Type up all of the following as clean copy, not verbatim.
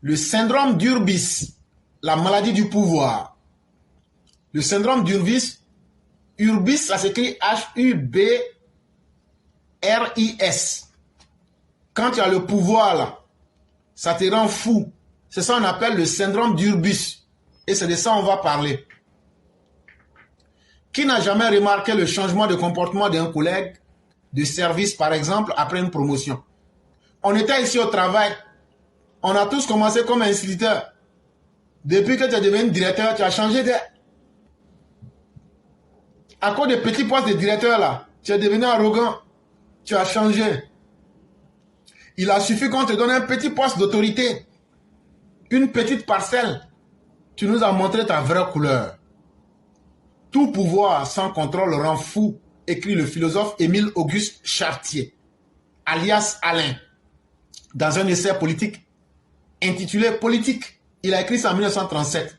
Le syndrome d'Urbis, la maladie du pouvoir. Le syndrome d'Urbis, Urbis, ça s'écrit H-U-B-R-I-S. Quand tu as le pouvoir là, ça te rend fou. C'est ça qu'on appelle le syndrome d'Urbis. Et c'est de ça qu'on va parler. Qui n'a jamais remarqué le changement de comportement d'un collègue de service, par exemple, après une promotion? On était ici au travail. On a tous commencé comme instituteur. Depuis que tu es devenu directeur, tu as changé de... À cause des petits postes de directeur là, tu es devenu arrogant. Tu as changé. Il a suffi qu'on te donne un petit poste d'autorité. Une petite parcelle. Tu nous as montré ta vraie couleur. Tout pouvoir sans contrôle rend fou, écrit le philosophe Émile Auguste Chartier, alias Alain, dans un essai politique intitulé Politique. Il a écrit ça en 1937.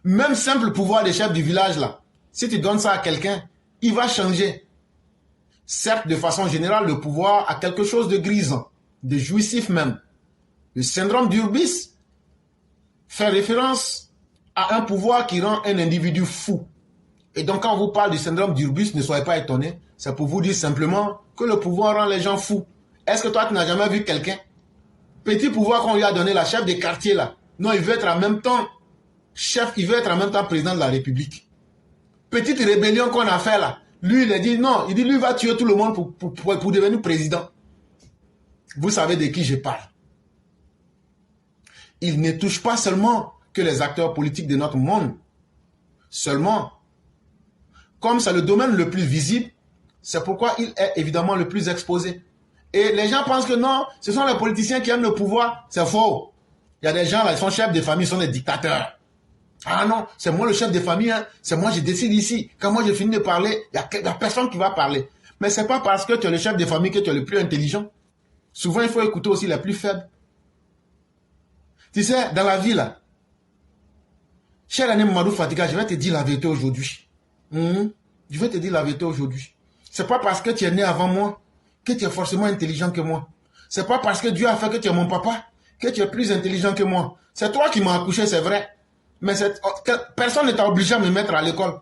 Même simple pouvoir des chefs du village là, si tu donnes ça à quelqu'un, il va changer. Certes, de façon générale, le pouvoir a quelque chose de grisant, de jouissif même. Le syndrome d'Urbis fait référence à un pouvoir qui rend un individu fou. Et donc, quand on vous parle du syndrome d'Urbis, ne soyez pas étonnés. C'est pour vous dire simplement que le pouvoir rend les gens fous. Est-ce que toi, tu n'as jamais vu quelqu'un? Petit pouvoir qu'on lui a donné, la chef des quartiers, là. Non, il veut être en même temps chef, il veut être en même temps président de la République. Petite rébellion qu'on a fait, là. Lui, il a dit non. Il dit, lui, va tuer tout le monde pour devenir président. Vous savez de qui je parle. Il ne touche pas seulement que les acteurs politiques de notre monde. Seulement, comme c'est le domaine le plus visible, c'est pourquoi il est évidemment le plus exposé. Et les gens pensent que non, ce sont les politiciens qui aiment le pouvoir. C'est faux. Il y a des gens là, ils sont chefs de famille, ils sont des dictateurs. Ah non, c'est moi le chef de famille, hein. C'est moi, je décide ici. Quand moi j'ai fini de parler, il n'y a personne qui va parler. Mais ce n'est pas parce que tu es le chef de famille que tu es le plus intelligent. Souvent, il faut écouter aussi les plus faibles. Tu sais, dans la vie là, cher ami Mamadou Fatiga, je vais te dire la vérité aujourd'hui. Je vais te dire la vérité aujourd'hui. C'est pas parce que tu es né avant moi que tu es forcément intelligent que moi. C'est pas parce que Dieu a fait que tu es mon papa que tu es plus intelligent que moi. C'est toi qui m'as accouché, c'est vrai. Mais personne ne t'a obligé à me mettre à l'école.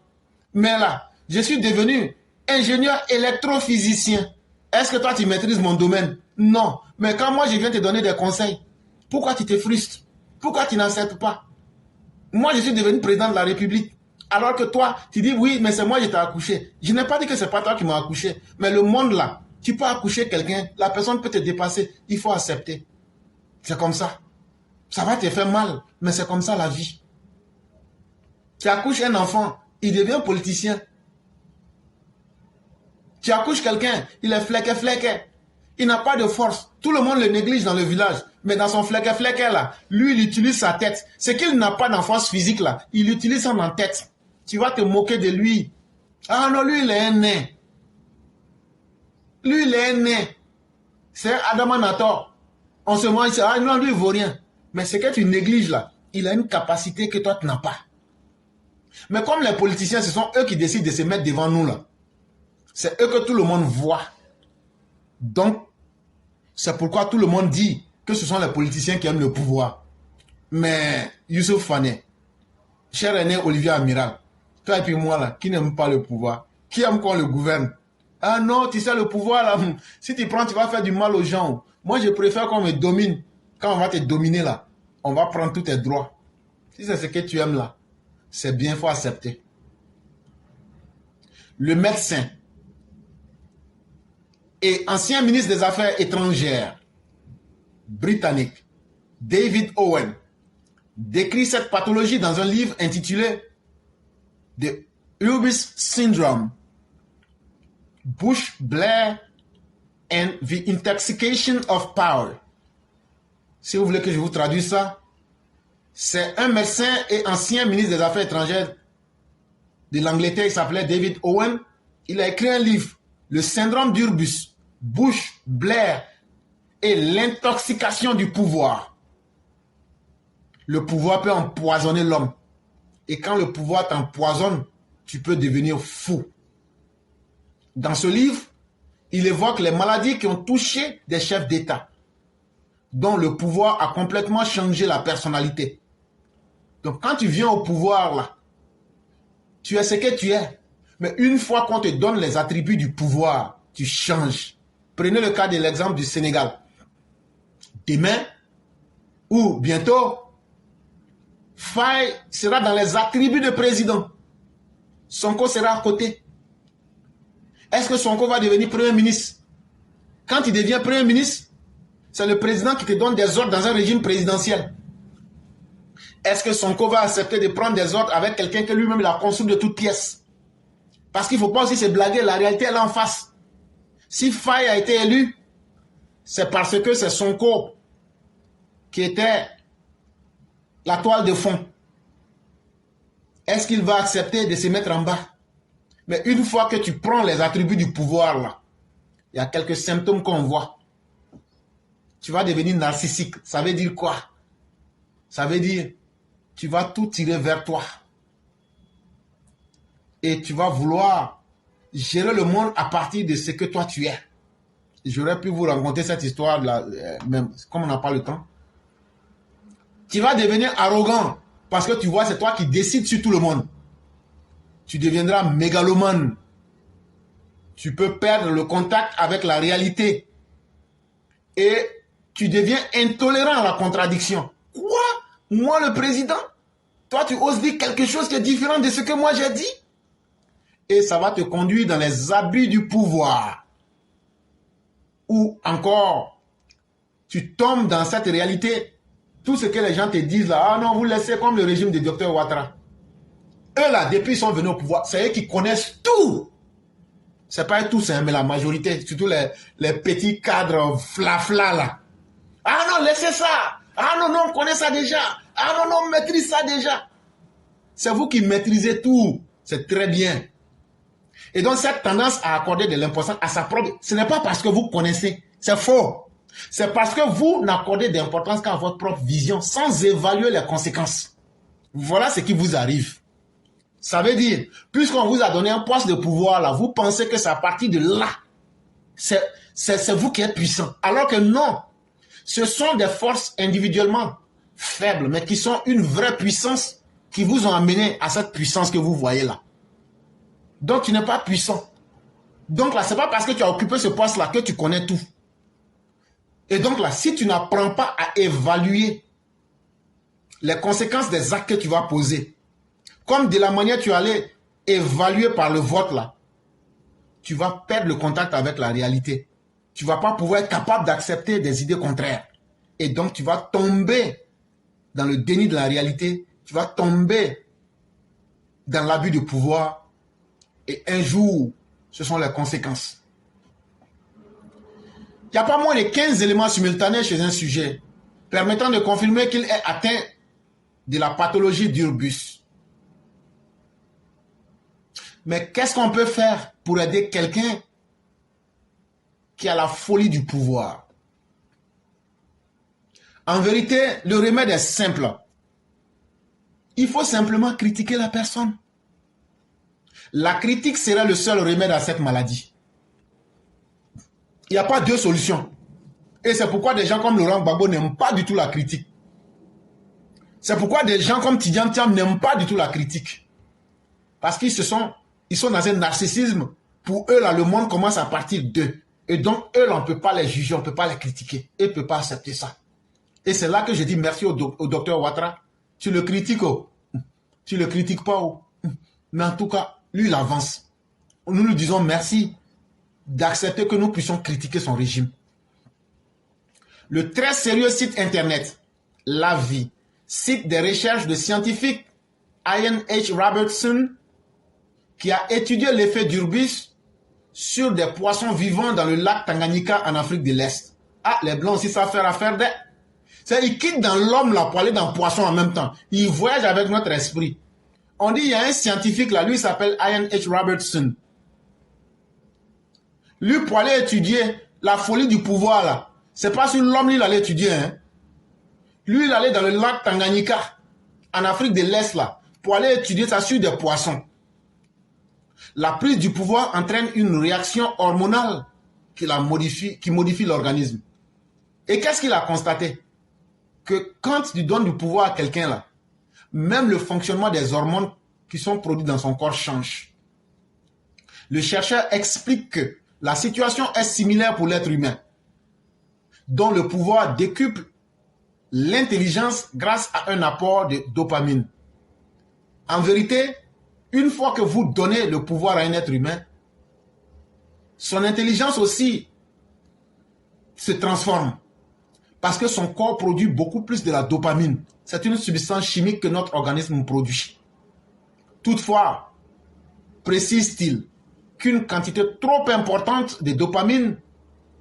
Mais là, je suis devenu ingénieur électrophysicien. Est-ce que toi tu maîtrises mon domaine? Non. Mais quand moi je viens te donner des conseils, pourquoi tu te frustres? Pourquoi tu n'acceptes pas? Moi je suis devenu président de la République. Alors que toi, tu dis oui, mais c'est moi qui t'ai accouché. Je n'ai pas dit que c'est pas toi qui m'as accouché. Mais le monde là, tu peux accoucher quelqu'un, la personne peut te dépasser. Il faut accepter. C'est comme ça. Ça va te faire mal, mais c'est comme ça la vie. Tu accouches un enfant, il devient politicien. Tu accouches quelqu'un, il est fléqué. Il n'a pas de force. Tout le monde le néglige dans le village. Mais dans son fléqué là, lui, il utilise sa tête. Ce qu'il n'a pas d'en force physique là, il utilise ça en tête. Tu vas te moquer de lui. Ah non, lui, il est un nain. Lui, il est un nain. C'est Adamanator. On se mange, ah non, lui, il vaut rien. Mais ce que tu négliges là, il a une capacité que toi, tu n'as pas. Mais comme les politiciens, ce sont eux qui décident de se mettre devant nous là. C'est eux que tout le monde voit. Donc, c'est pourquoi tout le monde dit que ce sont les politiciens qui aiment le pouvoir. Mais Youssouf Fane, cher aîné Olivier Amiral, toi et puis moi là, qui n'aime pas le pouvoir, qui aime qu'on le gouverne? Ah non, tu sais le pouvoir là, si tu prends, tu vas faire du mal aux gens. Moi je préfère qu'on me domine. Quand on va te dominer là, on va prendre tous tes droits. Si c'est ce que tu aimes là, c'est bien, il faut accepter. Le médecin et ancien ministre des Affaires étrangères britannique David Owen décrit cette pathologie dans un livre intitulé The Urbis Syndrome, Bush, Blair and the Intoxication of Power. Si vous voulez que je vous traduise ça, c'est un médecin et ancien ministre des Affaires étrangères de l'Angleterre, il s'appelait David Owen. Il a écrit un livre, Le syndrome d'Urbis, Bush, Blair et l'intoxication du pouvoir. Le pouvoir peut empoisonner l'homme. Et quand le pouvoir t'empoisonne, tu peux devenir fou. Dans ce livre, il évoque les maladies qui ont touché des chefs d'État. dont le pouvoir a complètement changé la personnalité. Donc quand tu viens au pouvoir là, tu es ce que tu es. Mais une fois qu'on te donne les attributs du pouvoir, tu changes. Prenez le cas de l'exemple du Sénégal. Demain ou bientôt, Faye sera dans les attributs de président. Sonko sera à côté. Est-ce que Sonko va devenir Premier ministre? Quand il devient Premier ministre, c'est le président qui te donne des ordres dans un régime présidentiel. Est-ce que Sonko va accepter de prendre des ordres avec quelqu'un que lui-même il a construit de toutes pièces? Parce qu'il ne faut pas aussi se blaguer, la réalité elle est en face. Si Faye a été élu, c'est parce que c'est Sonko qui était la toile de fond. Est-ce qu'il va accepter de se mettre en bas? Mais une fois que tu prends les attributs du pouvoir là, il y a quelques symptômes qu'on voit. Tu vas devenir narcissique. Ça veut dire quoi? Ça veut dire tu vas tout tirer vers toi. Et tu vas vouloir gérer le monde à partir de ce que toi tu es. J'aurais pu vous raconter cette histoire là, même comme on n'a pas le temps. Tu vas devenir arrogant parce que tu vois c'est toi qui décides sur tout le monde. Tu deviendras mégalomane. Tu peux perdre le contact avec la réalité. Et tu deviens intolérant à la contradiction. Quoi? Moi le président? Toi tu oses dire quelque chose qui est différent de ce que moi j'ai dit? Et ça va te conduire dans les abus du pouvoir. Ou encore, tu tombes dans cette réalité. Tout ce que les gens te disent là, ah non, vous laissez comme le régime de Dr Ouattara. Eux là, depuis ils sont venus au pouvoir, c'est eux qui connaissent tout. C'est pas tous, hein, mais la majorité, surtout les petits cadres flafla là. Ah non, laissez ça. Ah non, non, on connaît ça déjà. Ah non, non, on maîtrise ça déjà. C'est vous qui maîtrisez tout. C'est très bien. Et donc cette tendance à accorder de l'importance à sa propre, ce n'est pas parce que vous connaissez, c'est faux. C'est parce que vous n'accordez d'importance qu'à votre propre vision sans évaluer les conséquences. Voilà ce qui vous arrive. Ça veut dire, puisqu'on vous a donné un poste de pouvoir là, vous pensez que c'est à partir de là, c'est vous qui êtes puissant. Alors que non, ce sont des forces individuellement faibles, mais qui sont une vraie puissance qui vous ont amené à cette puissance que vous voyez là. Donc tu n'es pas puissant. Donc là, c'est pas parce que tu as occupé ce poste-là que tu connais tout. Et donc là, si tu n'apprends pas à évaluer les conséquences des actes que tu vas poser, comme de la manière tu allais évaluer par le vote là, tu vas perdre le contact avec la réalité. Tu ne vas pas pouvoir être capable d'accepter des idées contraires. Et donc tu vas tomber dans le déni de la réalité. Tu vas tomber dans l'abus de pouvoir. Et un jour, ce sont les conséquences. Il n'y a pas moins de 15 éléments simultanés chez un sujet permettant de confirmer qu'il est atteint de la pathologie d'Urbus. Mais qu'est-ce qu'on peut faire pour aider quelqu'un qui a la folie du pouvoir? En vérité, le remède est simple. Il faut simplement critiquer la personne. La critique sera le seul remède à cette maladie. Il n'y a pas deux solutions. Et c'est pourquoi des gens comme Laurent Gbagbo n'aiment pas du tout la critique. C'est pourquoi des gens comme Tidjane Thiam n'aiment pas du tout la critique. Parce qu'ils sont dans un narcissisme. Pour eux, là, le monde commence à partir d'eux. Et donc, eux, là, on ne peut pas les juger, on ne peut pas les critiquer. Ils ne peuvent pas accepter ça. Et c'est là que je dis merci au docteur Ouattara. Tu le critiques, oh. Tu le critiques pas, oh. Mais en tout cas, lui, il avance. Nous lui disons merci d'accepter que nous puissions critiquer son régime. Le très sérieux site internet La Vie cite des recherches de scientifiques Ian H. Robertson qui a étudié l'effet d'Urbus sur des poissons vivants dans le lac Tanganyika en Afrique de l'Est. Ah, les Blancs aussi savent faire affaire d'eux. Ils quittent dans l'homme là pour aller dans le poisson en même temps. Ils voyagent avec notre esprit. On dit il y a un scientifique là, lui il s'appelle Ian H. Robertson. Lui pour aller étudier la folie du pouvoir là, c'est pas sur l'homme il allait étudier. Hein. Lui il allait dans le lac Tanganyika, en Afrique de l'Est là, pour aller étudier ça sur des poissons. La prise du pouvoir entraîne une réaction hormonale qui modifie l'organisme. Et qu'est-ce qu'il a constaté? Que quand tu donnes du pouvoir à quelqu'un là, même le fonctionnement des hormones qui sont produites dans son corps change. Le chercheur explique que la situation est similaire pour l'être humain, dont le pouvoir décuple l'intelligence grâce à un apport de dopamine. En vérité, une fois que vous donnez le pouvoir à un être humain, son intelligence aussi se transforme parce que son corps produit beaucoup plus de la dopamine. C'est une substance chimique que notre organisme produit. Toutefois, précise-t-il, qu'une quantité trop importante de dopamine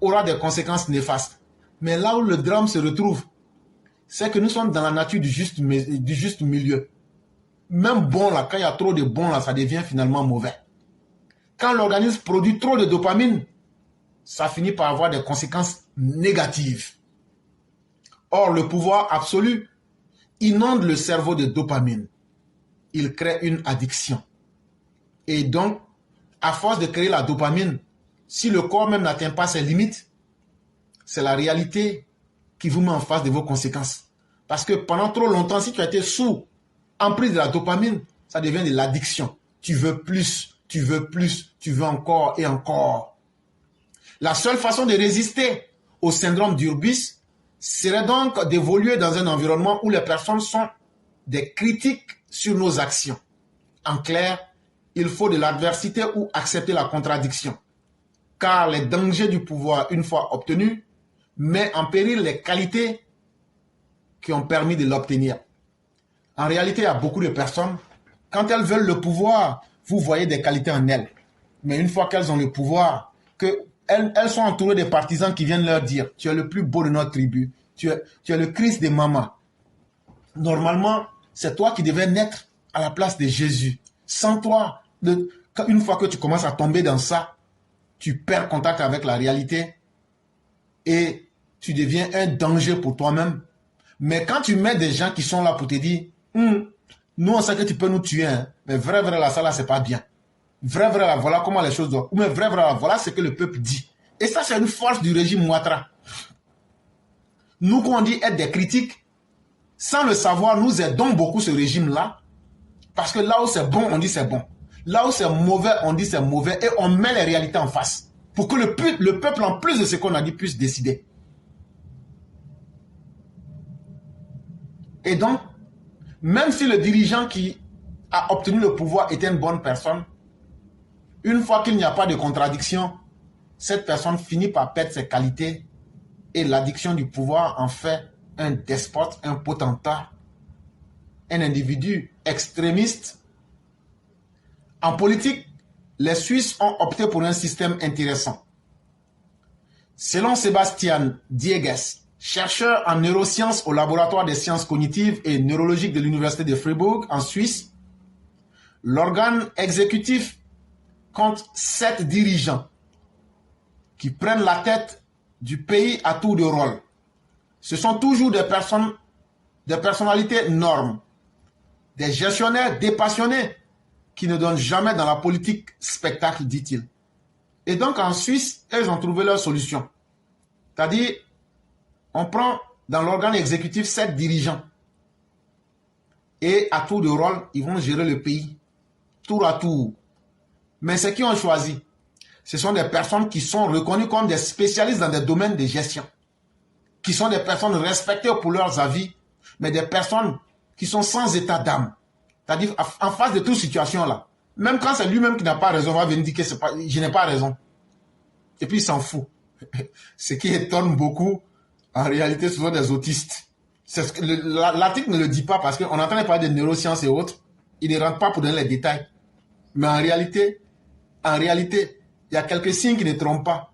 aura des conséquences néfastes. Mais là où le drame se retrouve, c'est que nous sommes dans la nature du juste milieu. Même bon là, quand il y a trop de bon là, ça devient finalement mauvais. Quand l'organisme produit trop de dopamine, ça finit par avoir des conséquences négatives. Or, le pouvoir absolu inonde le cerveau de dopamine. Il crée une addiction. Et donc, à force de créer la dopamine, si le corps même n'atteint pas ses limites, c'est la réalité qui vous met en face de vos conséquences. Parce que pendant trop longtemps, si tu as été sous emprise de la dopamine, ça devient de l'addiction. Tu veux plus, tu veux plus, tu veux encore et encore. La seule façon de résister au syndrome d'Urbis serait donc d'évoluer dans un environnement où les personnes sont des critiques sur nos actions. En clair, il faut de l'adversité ou accepter la contradiction. Car les dangers du pouvoir, une fois obtenus, mettent en péril les qualités qui ont permis de l'obtenir. En réalité, il y a beaucoup de personnes, quand elles veulent le pouvoir, vous voyez des qualités en elles. Mais une fois qu'elles ont le pouvoir, elles sont entourées de partisans qui viennent leur dire « Tu es le plus beau de notre tribu, tu es le Christ des mamans. » Normalement, c'est toi qui devais naître à la place de Jésus. Sans toi, une fois que tu commences à tomber dans ça, tu perds contact avec la réalité et tu deviens un danger pour toi-même. Mais quand tu mets des gens qui sont là pour te dire nous on sait que tu peux nous tuer, hein, mais vrai là, ça là c'est pas bien. Vrai là, voilà comment les choses doivent. Ou mais vrai là, voilà ce que le peuple dit. Et ça c'est une force du régime Ouattara. Nous qu'on dit être des critiques, sans le savoir, nous aidons beaucoup ce régime-là. Parce que là où c'est bon, on dit c'est bon. Là où c'est mauvais, on dit c'est mauvais. Et on met les réalités en face. Pour que le peuple, en plus de ce qu'on a dit, puisse décider. Et donc, même si le dirigeant qui a obtenu le pouvoir était une bonne personne, une fois qu'il n'y a pas de contradiction, cette personne finit par perdre ses qualités et l'addiction du pouvoir en fait un despote, un potentat, un individu extrémiste. En politique, les Suisses ont opté pour un système intéressant. Selon Sebastian Diegues, chercheur en neurosciences au laboratoire des sciences cognitives et neurologiques de l'Université de Fribourg en Suisse, l'organe exécutif compte 7 dirigeants qui prennent la tête du pays à tour de rôle. Ce sont toujours des personnalités normes, des gestionnaires dépassionnés qui ne donnent jamais dans la politique spectacle, dit-il. Et donc en Suisse, ils ont trouvé leur solution. C'est-à-dire, on prend dans l'organe exécutif 7 dirigeants. Et à tour de rôle, ils vont gérer le pays, tour à tour. Mais ceux qui ont choisi, ce sont des personnes qui sont reconnues comme des spécialistes dans des domaines de gestion. Qui sont des personnes respectées pour leurs avis, mais des personnes qui sont sans état d'âme. C'est-à-dire, en face de toute situation là, même quand c'est lui-même qui n'a pas raison, on va venir dire que je n'ai pas raison. Et puis il s'en fout. Ce qui étonne beaucoup, en réalité, ce sont des autistes. L'article ne le dit pas parce qu'on entend parler de neurosciences et autres. Il ne rentre pas pour donner les détails. Mais en réalité, il y a quelques signes qui ne trompent pas.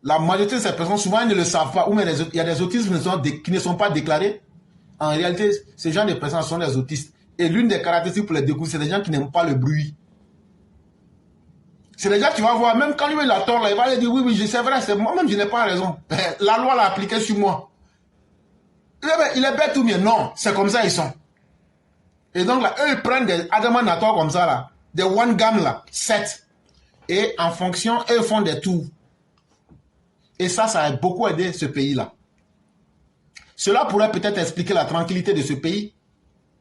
La majorité de ces personnes, souvent, ils ne le savent pas. Ou même il y a des autismes qui ne sont pas déclarés. En réalité, ces gens de personnes sont des autistes. Et l'une des caractéristiques pour les découvrir, c'est des gens qui n'aiment pas le bruit. C'est des gens, tu vas voir, même quand lui il a tort, là, il va lui dire, oui, c'est vrai, c'est moi-même, je n'ai pas raison. La loi l'a appliquée sur moi. Il est bête ou bien? Non, c'est comme ça ils sont. Et donc là, eux, ils prennent des Adama Nator comme ça, là, des one gamme, là, 7. Et en fonction, eux font des tours. Et ça a beaucoup aidé ce pays-là. Cela pourrait peut-être expliquer la tranquillité de ce pays,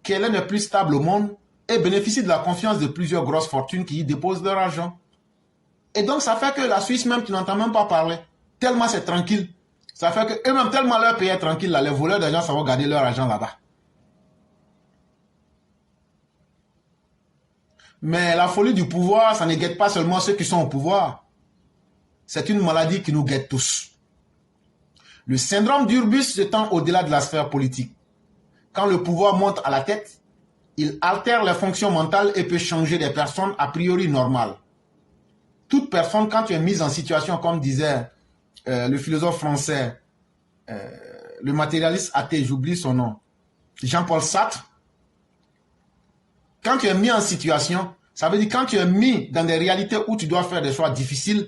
qui est l'un des plus stables au monde et bénéficie de la confiance de plusieurs grosses fortunes qui y déposent leur argent. Et donc, ça fait que la Suisse même, tu n'entends même pas parler. Tellement c'est tranquille. Ça fait que eux-mêmes, tellement leur pays est tranquille, là, les voleurs d'argent, ça va garder leur argent là-bas. Mais la folie du pouvoir, ça ne guette pas seulement ceux qui sont au pouvoir. C'est une maladie qui nous guette tous. Le syndrome d'Urbus s'étend au-delà de la sphère politique. Quand le pouvoir monte à la tête, il altère les fonctions mentales et peut changer des personnes a priori normales. Toute personne, quand tu es mise en situation, comme disait le philosophe français, le matérialiste athée, j'oublie son nom, Jean-Paul Sartre, quand tu es mis en situation, ça veut dire quand tu es mis dans des réalités où tu dois faire des choix difficiles,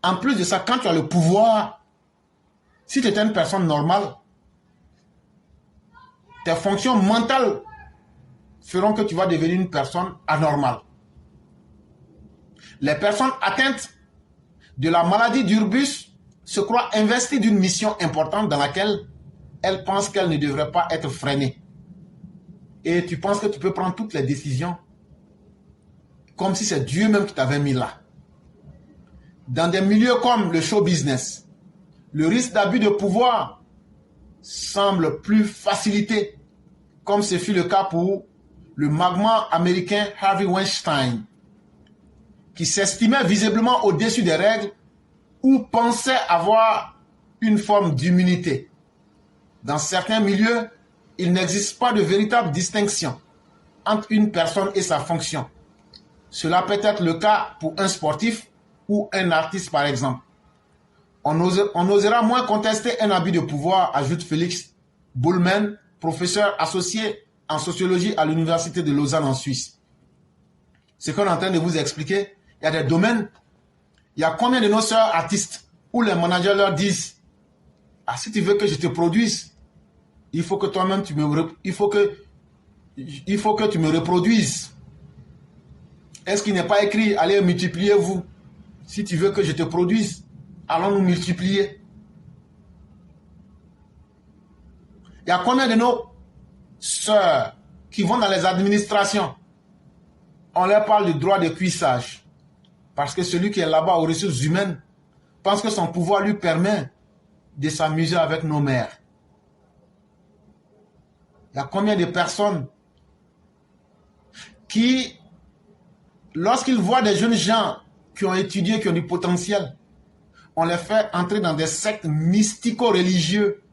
en plus de ça, quand tu as le pouvoir, si tu es une personne normale, tes fonctions mentales feront que tu vas devenir une personne anormale. Les personnes atteintes de la maladie d'Urbus se croient investies d'une mission importante dans laquelle elles pensent qu'elles ne devraient pas être freinées. Et tu penses que tu peux prendre toutes les décisions comme si c'est Dieu même qui t'avait mis là. Dans des milieux comme le show business, le risque d'abus de pouvoir semble plus facilité, comme ce fut le cas pour le magma américain Harvey Weinstein, qui s'estimait visiblement au-dessus des règles ou pensait avoir une forme d'immunité. Dans certains milieux, il n'existe pas de véritable distinction entre une personne et sa fonction. Cela peut être le cas pour un sportif ou un artiste par exemple. On osera moins contester un abus de pouvoir, ajoute Félix Buhlmann, professeur associé en sociologie à l'université de Lausanne en Suisse. Ce qu'on est en train de vous expliquer, il y a des domaines, il y a combien de nos sœurs artistes où les managers leur disent « Ah, si tu veux que je te produise, il faut que toi-même tu me reproduises. Est-ce qu'il n'est pas écrit « Allez, multipliez-vous. Si tu veux que je te produise, allons nous multiplier. » Il y a combien de nos sœurs qui vont dans les administrations? On leur parle du droit de cuissage. Parce que celui qui est là-bas aux ressources humaines pense que son pouvoir lui permet de s'amuser avec nos mères. Il y a combien de personnes qui, lorsqu'ils voient des jeunes gens qui ont étudié, qui ont du potentiel, on les fait entrer dans des sectes mystico-religieux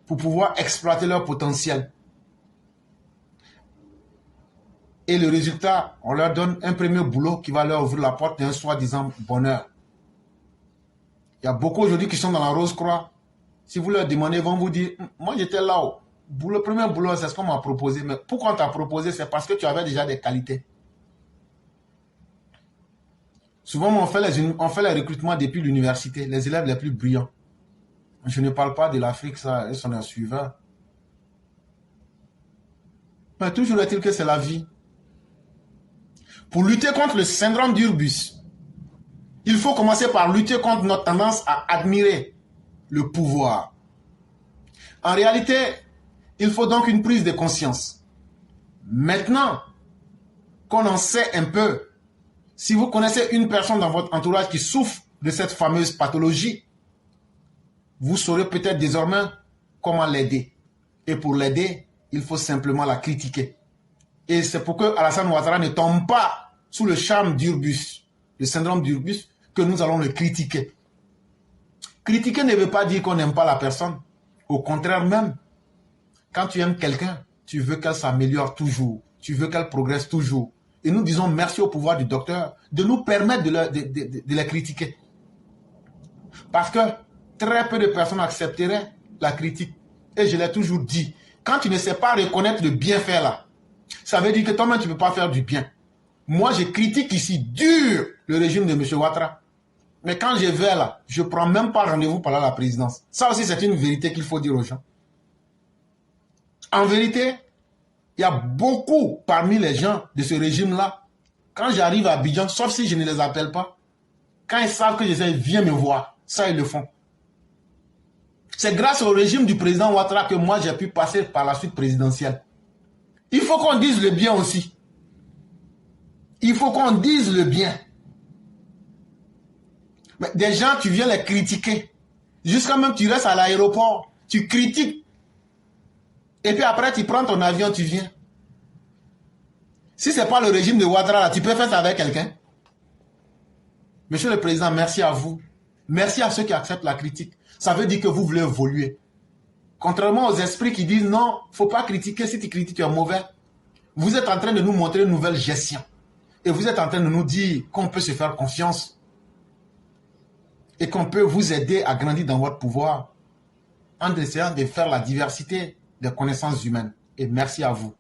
pour pouvoir exploiter leur potentiel. Et le résultat, on leur donne un premier boulot qui va leur ouvrir la porte d'un soi-disant bonheur. Il y a beaucoup aujourd'hui qui sont dans la Rose-Croix. Si vous leur demandez, ils vont vous dire, moi j'étais là-haut. Le premier boulot, c'est ce qu'on m'a proposé. Mais pourquoi on t'a proposé? C'est parce que tu avais déjà des qualités. Souvent, on fait les recrutements depuis l'université, les élèves les plus brillants. Je ne parle pas de l'Afrique, ça, ils sont un suiveur. Mais toujours est-il que c'est la vie. Pour lutter contre le syndrome d'Urbus, il faut commencer par lutter contre notre tendance à admirer le pouvoir. En réalité, il faut donc une prise de conscience. Maintenant qu'on en sait un peu, si vous connaissez une personne dans votre entourage qui souffre de cette fameuse pathologie, vous saurez peut-être désormais comment l'aider. Et pour l'aider, il faut simplement la critiquer. Et c'est pour que Alassane Ouattara ne tombe pas sous le charme d'Urbus, le syndrome d'Urbus, que nous allons le critiquer. Critiquer ne veut pas dire qu'on n'aime pas la personne. Au contraire même, quand tu aimes quelqu'un, tu veux qu'elle s'améliore toujours. Tu veux qu'elle progresse toujours. Et nous disons merci au pouvoir du docteur de nous permettre de la critiquer. Parce que très peu de personnes accepteraient la critique. Et je l'ai toujours dit, quand tu ne sais pas reconnaître le bienfait là, ça veut dire que toi-même tu ne peux pas faire du bien. Moi, je critique ici dur le régime de M. Ouattara. Mais quand je vais là, je ne prends même pas rendez-vous par là à la présidence. Ça aussi, c'est une vérité qu'il faut dire aux gens. En vérité, il y a beaucoup parmi les gens de ce régime-là, quand j'arrive à Abidjan, sauf si je ne les appelle pas, quand ils savent que je sais, viens me voir. Ça, ils le font. C'est grâce au régime du président Ouattara que moi j'ai pu passer par la suite présidentielle. Il faut qu'on dise le bien aussi. Il faut qu'on dise le bien. Mais des gens, tu viens les critiquer. Jusqu'à même tu restes à l'aéroport, tu critiques. Et puis après, tu prends ton avion, tu viens. Si ce n'est pas le régime de Ouattara, tu peux faire ça avec quelqu'un. Monsieur le Président, merci à vous. Merci à ceux qui acceptent la critique. Ça veut dire que vous voulez évoluer. Contrairement aux esprits qui disent non, il ne faut pas critiquer, si tu critiques, tu es mauvais. Vous êtes en train de nous montrer une nouvelle gestion. Et vous êtes en train de nous dire qu'on peut se faire confiance. Et qu'on peut vous aider à grandir dans votre pouvoir. En essayant de faire la diversité des connaissances humaines. Et merci à vous.